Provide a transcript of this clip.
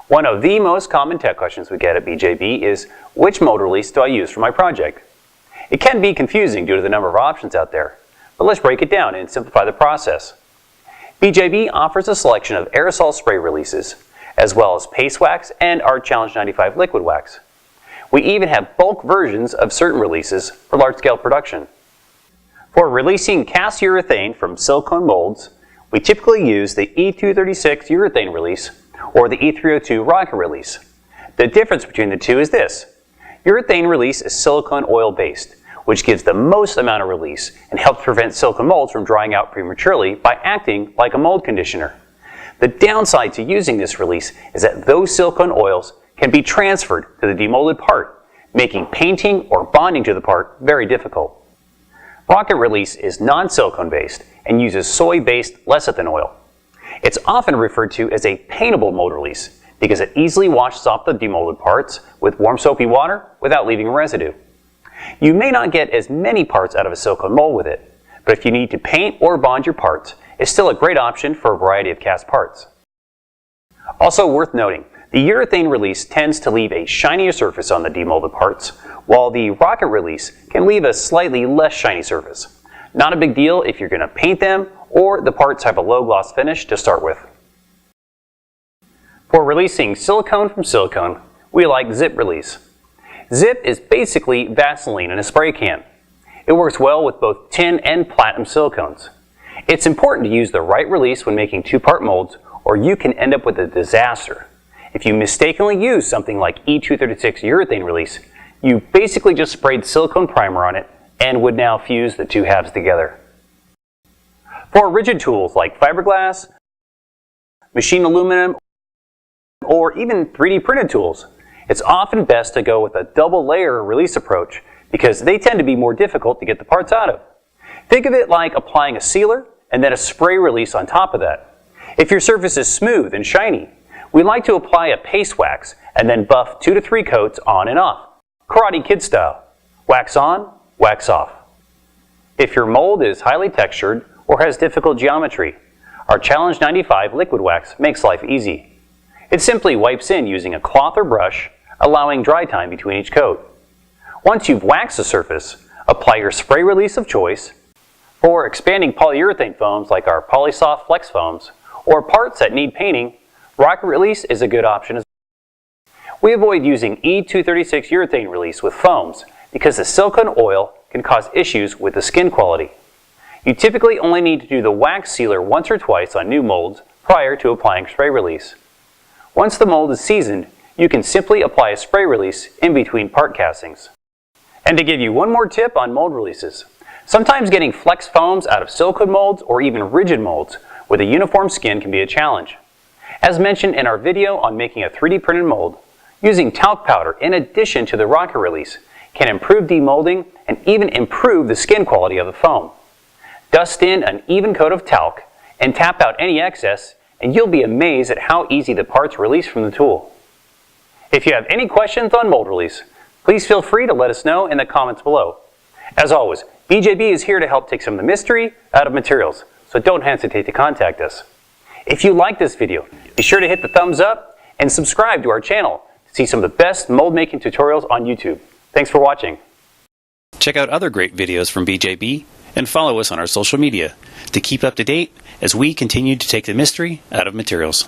One of the most common tech questions we get at BJB is, which mold release do I use for my project? It can be confusing due to the number of options out there, but let's break it down and simplify the process. BJB offers a selection of aerosol spray releases, as well as paste wax and our Challenge 95 liquid wax. We even have bulk versions of certain releases for large-scale production. For releasing cast urethane from silicone molds, we typically use the E236 urethane release or the E302 rocket release. The difference between the two is this. Urethane release is silicone oil based, which gives the most amount of release and helps prevent silicone molds from drying out prematurely by acting like a mold conditioner. The downside to using this release is that those silicone oils can be transferred to the demolded part, making painting or bonding to the part very difficult. Rocket release is non-silicone based and uses soy-based lecithin oil. It's often referred to as a paintable mold release because it easily washes off the demolded parts with warm soapy water without leaving residue. You may not get as many parts out of a silicone mold with it, but if you need to paint or bond your parts, it's still a great option for a variety of cast parts. Also worth noting, the urethane release tends to leave a shinier surface on the demolded parts, while the rocket release can leave a slightly less shiny surface. Not a big deal if you're going to paint them or the parts have a low gloss finish to start with. For releasing silicone from silicone, we like Zip Release. Zip is basically Vaseline in a spray can. It works well with both tin and platinum silicones. It's important to use the right release when making two-part molds, or you can end up with a disaster. If you mistakenly use something like E236 urethane release, you basically just sprayed silicone primer on it and would now fuse the two halves together. For rigid tools like fiberglass, machine aluminum, or even 3D printed tools, it's often best to go with a double layer release approach because they tend to be more difficult to get the parts out of. Think of it like applying a sealer and then a spray release on top of that. If your surface is smooth and shiny, we like to apply a paste wax and then buff 2 to 3 coats on and off, Karate Kid style. Wax on, wax off. If your mold is highly textured or has difficult geometry, our Challenge 95 liquid wax makes life easy. It simply wipes in using a cloth or brush, allowing dry time between each coat. Once you've waxed the surface, apply your spray release of choice. For expanding polyurethane foams like our Polysoft Flex foams, or parts that need painting, rocket release is a good option as well. We avoid using E236 urethane release with foams because the silicone oil can cause issues with the skin quality. You typically only need to do the wax sealer once or twice on new molds prior to applying spray release. Once the mold is seasoned, you can simply apply a spray release in between part castings. And to give you one more tip on mold releases, sometimes getting flex foams out of silicone molds or even rigid molds with a uniform skin can be a challenge. As mentioned in our video on making a 3D printed mold, using talc powder in addition to the rocket release can improve demolding and even improve the skin quality of the foam. Dust in an even coat of talc and tap out any excess, and you'll be amazed at how easy the parts release from the tool. If you have any questions on mold release, please feel free to let us know in the comments below. As always, BJB is here to help take some of the mystery out of materials, so don't hesitate to contact us. If you like this video, be sure to hit the thumbs up and subscribe to our channel to see some of the best mold making tutorials on YouTube. Thanks for watching. Check out other great videos from BJB and follow us on our social media to keep up to date as we continue to take the mystery out of materials.